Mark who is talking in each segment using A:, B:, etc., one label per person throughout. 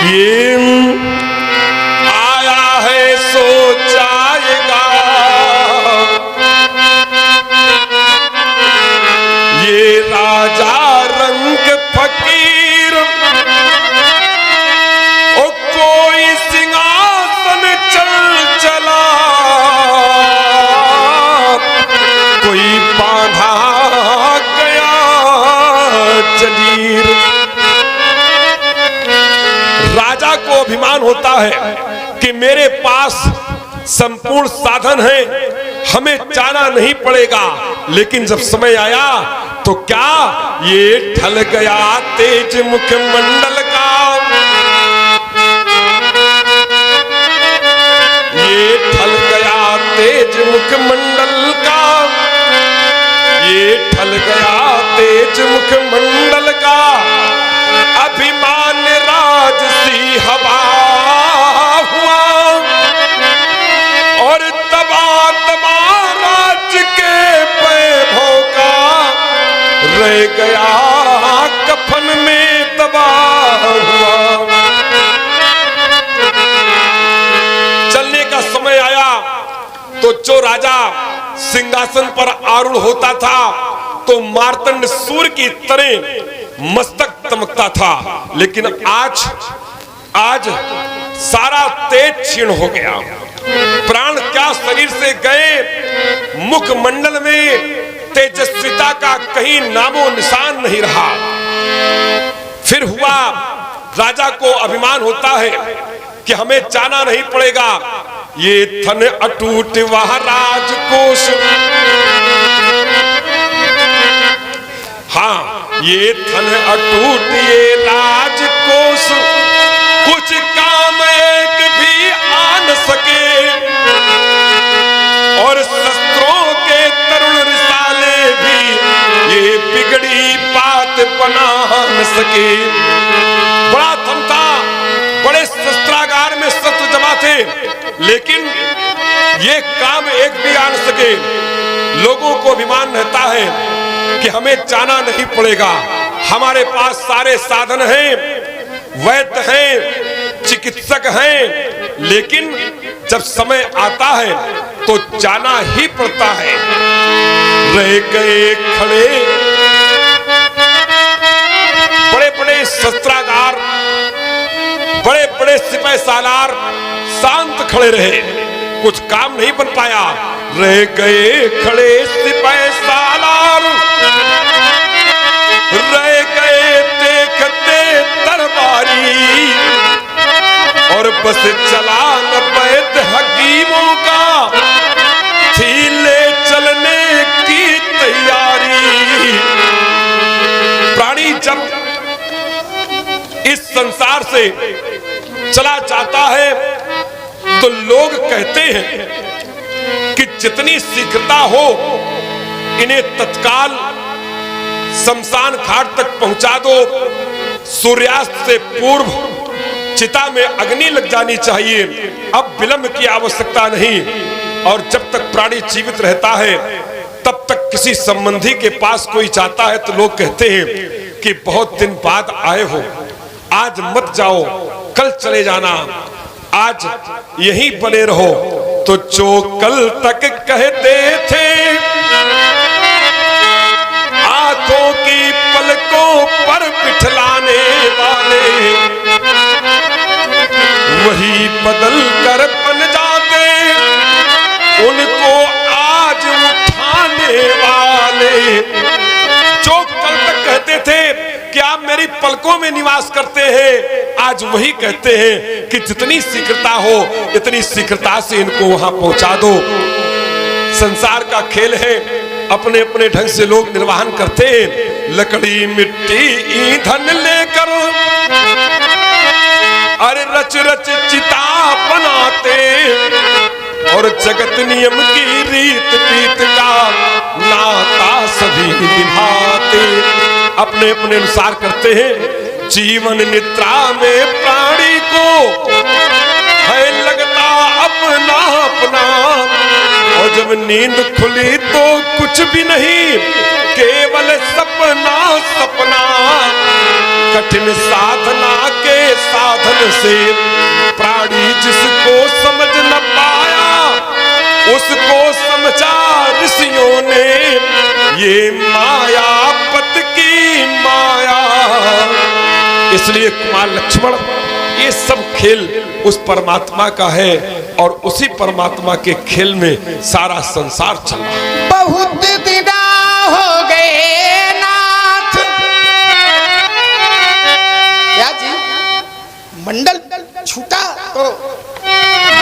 A: ये आया है सो जाएगा, ये राजा रंग फकीर, ओ कोई सिंहासन चल चला, कोई बांधा गया जंजीर। राजा को अभिमान होता है कि मेरे पास संपूर्ण साधन है, हमें जाना नहीं पड़ेगा। लेकिन जब समय आया तो क्या ये ढल गया तेज मुखमंडल का, ये ढल गया तेज मुखमंडल का, ये ढल गया तेज मुखमंडल का। अभिमान राजसी हवा हुआ और तबा तबा राज के वैभव का, रह गया कफन में दबा हुआ। चलने का समय आया तो जो राजा सिंहासन पर आरूढ़ होता था तो मार्तंड सूर्य की तरह मस्तक चमकता था। लेकिन आज सारा तेज क्षीण हो गया, प्राण क्या शरीर से गए, मुखमंडल में तेजस्विता का कहीं नामो निशान नहीं रहा। फिर हुआ, राजा को अभिमान होता है कि हमें जाना नहीं पड़ेगा, ये धन अटूट वह राजकोष, हाँ ये धन अटूट ये राजकोष, कुछ काम एक भी आन सके, और शस्त्रों के तरुण रिसाले भी ये बिगड़ी बात बना न सके। बड़ा धन था, बड़े शस्त्रागार में शस्त्र जमा थे, लेकिन ये काम एक भी आन सके। लोगों को अभिमान रहता है कि हमें जाना नहीं पड़ेगा, हमारे पास सारे साधन हैं, वैद्य हैं, चिकित्सक हैं, लेकिन जब समय आता है तो जाना ही पड़ता है। रह गए खड़े बड़े बड़े शस्त्रागार, बड़े बड़े सिपाही सालार शांत खड़े रहे, कुछ काम नहीं बन पाया। रह गए खड़े सिपाही सालार, रह गए देखते दरबारी, और बस चला न वैद्य हकीमों का, थी ले चलने की तैयारी। प्राणी जब इस संसार से चला जाता है तो लोग कहते हैं कि जितनी शीघ्रता हो इन्हें तत्काल शमशान घाट तक पहुंचा दो, सूर्यास्त से पूर्व चिता में अग्नि लग जानी चाहिए, अब विलंब की आवश्यकता नहीं। और जब तक प्राणी जीवित रहता है तब तक किसी संबंधी के पास कोई जाता है तो लोग कहते हैं कि बहुत दिन बाद आए हो, आज मत जाओ, कल चले जाना, आज यहीं बने रहो। तो जो कल तक कहते थे आंखों की पलकों पर बिठलाने वाले, वही बदल कर बन जाते उनको आज उठाने वाले। जो कल तक कहते थे कि आप मेरी पलकों में निवास करते हैं, आज वही कहते हैं कि जितनी शीघ्रता हो इतनी शीघ्रता से इनको वहां पहुंचा दो। संसार का खेल है, अपने अपने ढंग से लोग निर्वाहन करते हैं। लकड़ी मिट्टी ईंधन लेकर अरे रच रच चिता बनाते, और जगत नियम की रीत पीत का नाता सभी निभाते। अपने अपने अनुसार करते हैं। जीवन निद्रा में प्राणी को है लगता अपना अपना, और जब नींद खुली तो कुछ भी नहीं, केवल सपना सपना। कठिन साधना के साधन से प्राणी जिसको समझ न पाया उसको समझा ऋषियों ने ये माया पत की माया। इसलिए कुमार लक्ष्मण ये सब खेल उस परमात्मा का है और उसी परमात्मा के खेल में सारा संसार चल रहा है।
B: बहुत दिना हो गए नाथ, क्या जी मंडल छूटा तो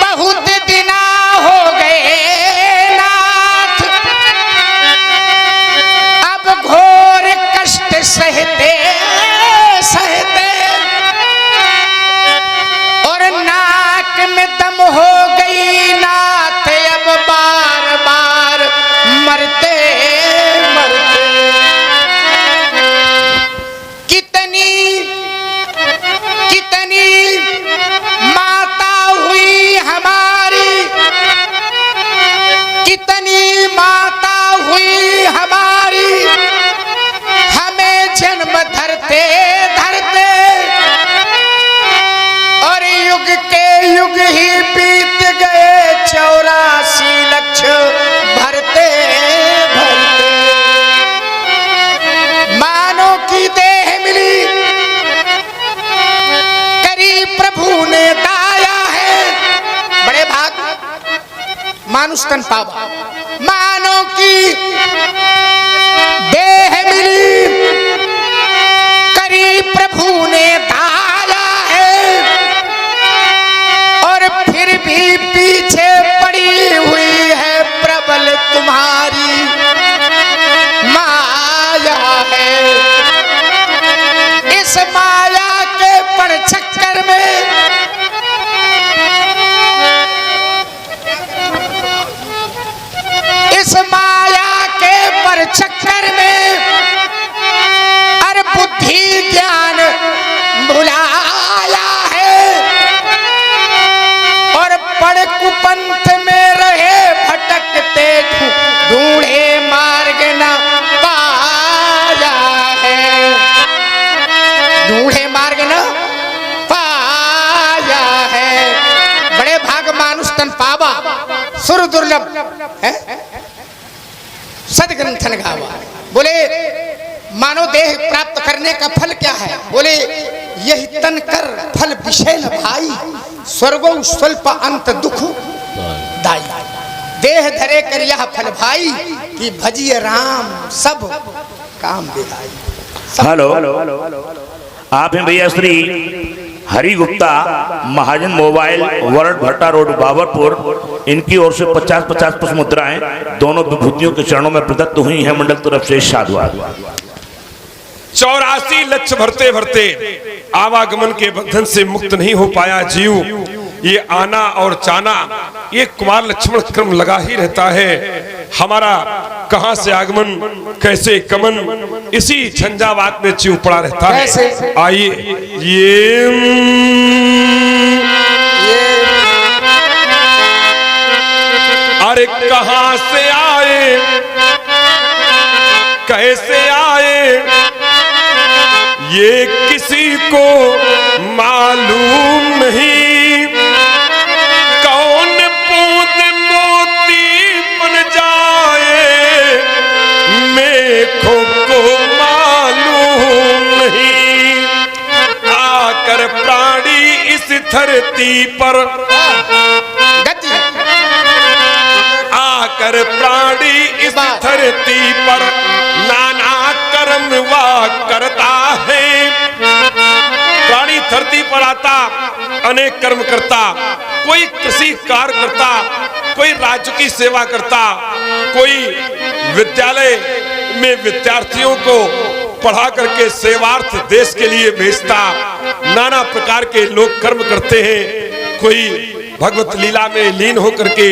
B: बहुत दिना हो गए नाथ, अब घोर कष्ट सहते सहते और नाक में दम हो गई नाथ, अब बार बार मरते मरते। कितनी कितनी माता हुई हमारी, कितनी माता हुई हमारी, हमें जन्म धरते धरते और युग के युग ही बीत गए 84 लक्ष भरते भरते। मानो की देह मिली करी प्रभु ने दाया है, बड़े भाग मानुष तन पावा। मानो की देह मिली करी प्रभु ने दाया है और फिर भी पीछे पड़ी हुई है प्रबल तुम्हारी माया है। इस माया के पर चक्कर में इस माया के पर चक्कर में अरे बुद्धि ज्ञान भुलाया है और पड़ कुपंथ में रहे भटकते ढूंढे मार्ग न पाया है, ढूंढे मार्ग न पाया है। बड़े भाग मानुष तन पावा सुर दुर्लभ है सदग्रंथन गावा। बोले मानो देह प्राप्त करने का फल क्या है? बोले यही तन कर फल विषय न भाई, स्वर्गो स्वल्प अंत दुख दाई। देह धरे कर यह फल भाई कि भजिए राम सब काम विदाई।
C: हेलो, आप हैं भैया श्री हरि गुप्ता, महाजन मोबाइल, वरड भट्टा रोड, बाबरपुर। इनकी ओर से 50-50 पुष्प मुद्राएं दोनों विभूतियों के चरणों में प्रदत्त हुई हैं। मंडल तरफ से साधुवाद।
A: 84 लक्ष भरते भरते आवागमन के बंधन से मुक्त नहीं हो पाया जीव। ये आना और जाना ये कुमार लक्ष्मण क्रम लगा ही रहता है। हमारा कहां से आगमन कैसे कमन इसी झंझावात में जीव पड़ा रहता है। आइए ये अरे कहां से आए कैसे आए ये किसी को मालूम नहीं, कौन बूंद मोती बन जाए मेघों को मालूम नहीं। आकर प्राणी इस धरती पर आकर प्राणी इस धरती पर नाना कर्म वा करता है। प्राणी धरती पर आता अनेक कर्म करता, कोई कृषि कार्य करता, कोई राज्य की सेवा करता, कोई विद्यालय में विद्यार्थियों को पढ़ा करके सेवार्थ देश के लिए भेजता। नाना प्रकार के लोग कर्म करते हैं। कोई भगवत लीला में लीन होकर के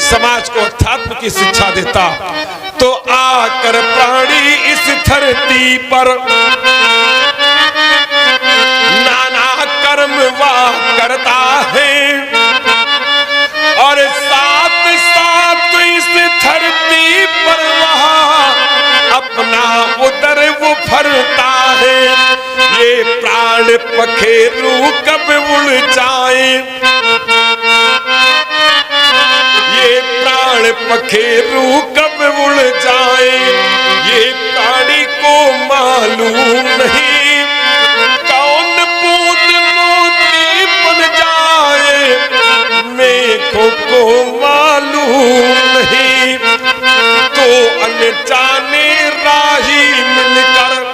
A: समाज को अध्यात्म की शिक्षा देता। तो आकर प्राणी इस धरती पर नाना कर्म वा करता है और साथ साथ इस धरती पर वहाँ अपना उदर वो भरता है। ये प्राण पखेरु कब उड़ जाए, ये प्राण पखेरु कब उड़ जाए, ये प्राणी को मालूम नहीं। कौन बूंद मोती बन जाए, मेघों को मालूम नहीं। तो अनजाने राही मिलकर,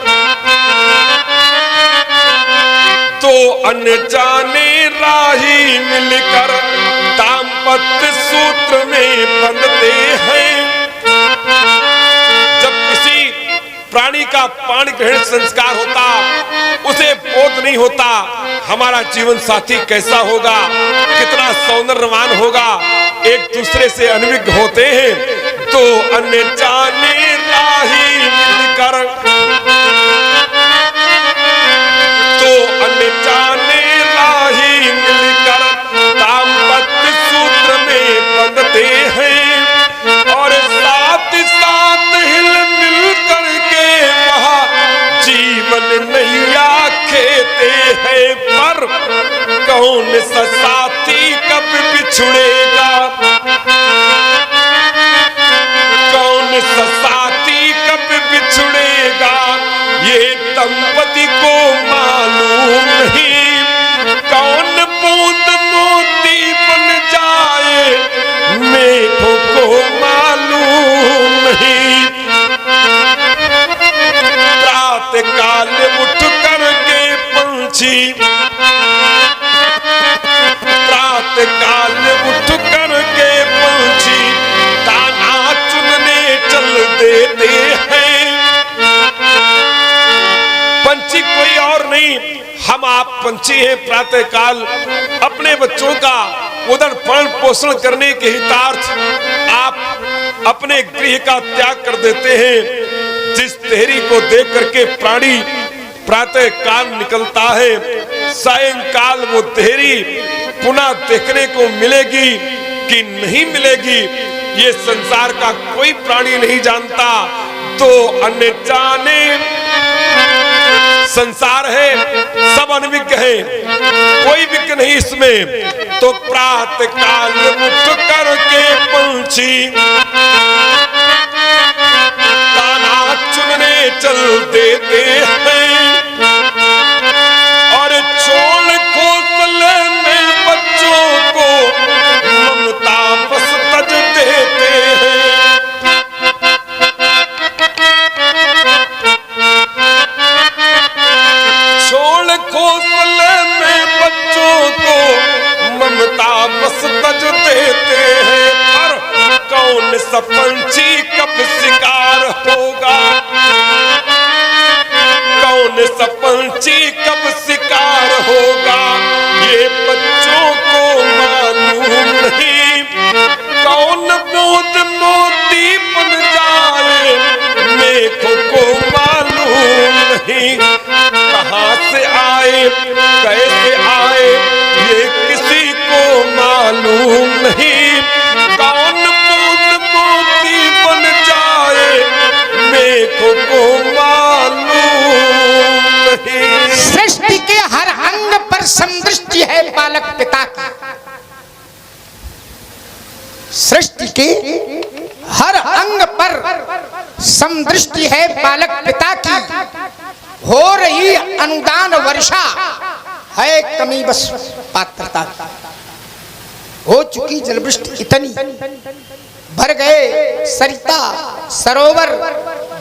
A: तो अनजाने राही मिलकर दाम्पत्य सूत्र में बंधते हैं। जब किसी प्राणी का पाणी ग्रहण संस्कार होता, उसे बोध नहीं होता हमारा जीवन साथी कैसा होगा, कितना सौंदर्यवान होगा, एक दूसरे से अनभिज्ञ होते हैं। तो अनजाने राही मिलकर, तो अनजाने राही मिलकर दाम्पत्य सूत्र में बंधते हैं। और साथ साथ हिल मिल करके वहाँ जीवन नैया खेते हैं। पर कौन सा साथी कब बिछुड़ेगा, कौन सा साथी कब बिछुड़ेगा, ये दंपति को मालूम नहीं। कौन बूंद मोती बन जाए, मेघों को मालूम नहीं। प्रातः काल उठ करके पंछी, प्रातः काल उठ करके पंछी दाना चुनने चल देते हैं। पंछी कोई और नहीं, हम आप पंछी हैं। प्रातः काल अपने बच्चों का उदर पालन पोषण करने के हितार्थ आप अपने गृह का त्याग कर देते हैं। जिस तेहरी को देख करके प्राणी प्रातः काल निकलता है, सायंकाल वो तेहरी पुनः देखने को मिलेगी कि नहीं मिलेगी, ये संसार का कोई प्राणी नहीं जानता। तो अनजाने संसार है, सब अनविज्ञ है, कोई विज्ञ नहीं इसमें। तो प्रातः काल उठ करके पंछी दाना चुनने चल देते हैं। और छोड़ घोंसले में बच्चों को ममता बस तज देते हैं। छोड़ घोंसले में बच्चों को ममता बस तज देते हैं। पर कौन सा पंछी कब शिकार होगा, कौन सा पंछी कब शिकार होगा, ये बच्चों को मालूम नहीं। कौन बूंद मोती बन जाए, मेघों को मालूम नहीं। कहाँ से आए कैसे आए, ये किसी को मालूम नहीं। कौन बूंद मोती बन जाए, मेघों को मालूम नहीं।
B: सृष्टि के हर अंग पर समदृष्टि है बालक पिता की। सृष्टि के हर अंग पर समदृष्टि है बालक पिता की। हो रही अनुदान वर्षा है कमी बस पात्रता की। हो चुकी जलवृष्टि इतनी, भर गए सरिता सरोवर,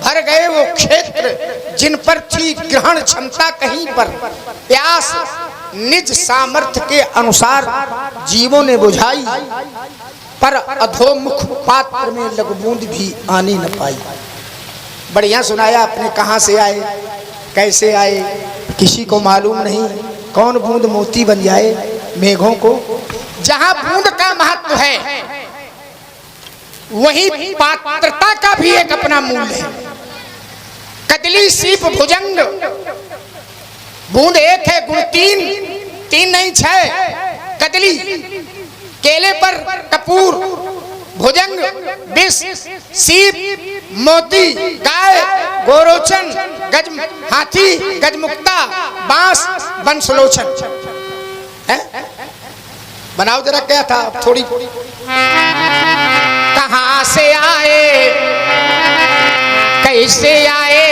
B: भर गए वो क्षेत्र जिन पर थी ग्रहण क्षमता कहीं पर। प्यास निज सामर्थ्य के अनुसार जीवों ने बुझाई, पर अधोमुख पात्र में लघु बूंद भी आने न पाई। बढ़िया सुनाया आपने, कहाँ से आए कैसे आए किसी को मालूम नहीं। कौन बूंद मोती बन जाए मेघों को। जहां बूंद का महत्व है, वहीं पात्रता का भी एक अपना मूल्य है। कदली सीप भुजंग, बूंद एक है गुण तीन, तीन नहीं छह। कदली केले पर कपूर, भुजंग विष, सीप मोती, गाय, गोरोचन, गज हाथी, गजमुक्ता, बांस, बंसलोचन। बनाओ जरा, क्या था थोड़ी। कहां से आए, कैसे आए,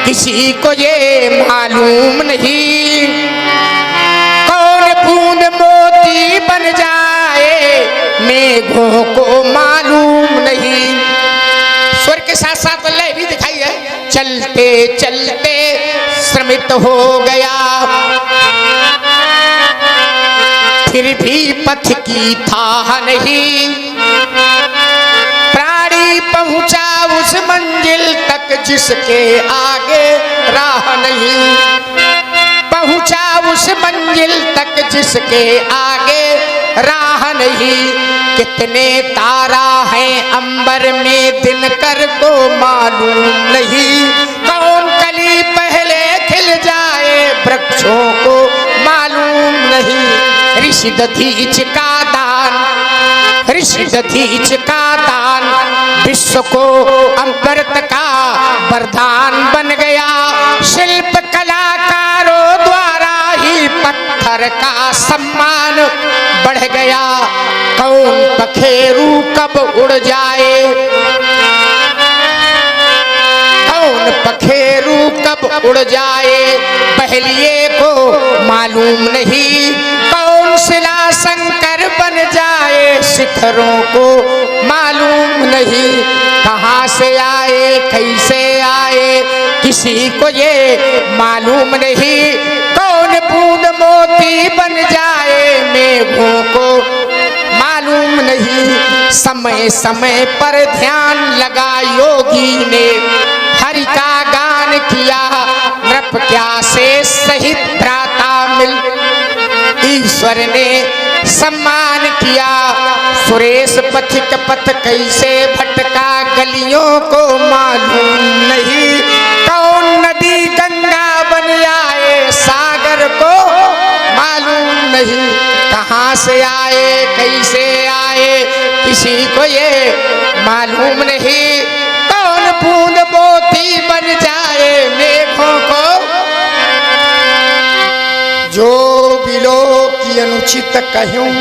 B: किसी को ये मालूम नहीं। कौन बूंद मोती बन जाए, मेघों को मालूम नहीं। स्वर के साथ साथ लय भी दिखाई है। चलते चलते श्रमित हो गया, फिर भी पथ की था नहीं। प्राणी पहुंचा उस मंजिल तक जिसके आगे राह नहीं। पहुंचा उस मंजिल तक जिसके आगे राह नहीं। कितने तारा हैं अंबर में दिनकर को मालूम नहीं। कौन कली पहले खिल जाए वृक्षों को मालूम नहीं। ऋषि दधीच का दान, ऋषि दधीच का दान विश्व को अमृत का वरदान बन गया। शिल्प कलाकारों द्वारा ही पत्थर का सम्मान बढ़ गया। कौन पखेरू कब उड़ जाए, कौन पखेरू कब उड़ जाए, पहलिए को मालूम नहीं। कौन शिला शंकर बन जाए, शिखरों को मालूम नहीं। कहां से आए, कैसे आए, किसी को ये मालूम नहीं। कौन बूंद मोती बन जाए, मेघों को मालूम नहीं। समय समय पर ध्यान लगा योगी ने, हरि का गान किया। नृप क्या से सहित भ्राता मिल, ईश्वर ने सम्मान किया। सुरेश पथिक पथ कैसे भटका, गलियों को मालूम नहीं। कौन नदी गंगा बन आए, सागर को मालूम नहीं। कहां से आए, कैसे आए, किसी को ये मालूम नहीं। कौन बूंद मोती बन जाए, मेघों को। जो बिलो की अनुचित कहूं,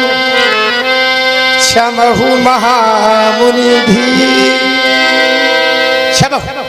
B: क्षमहु महामुनि भी। क्षमहु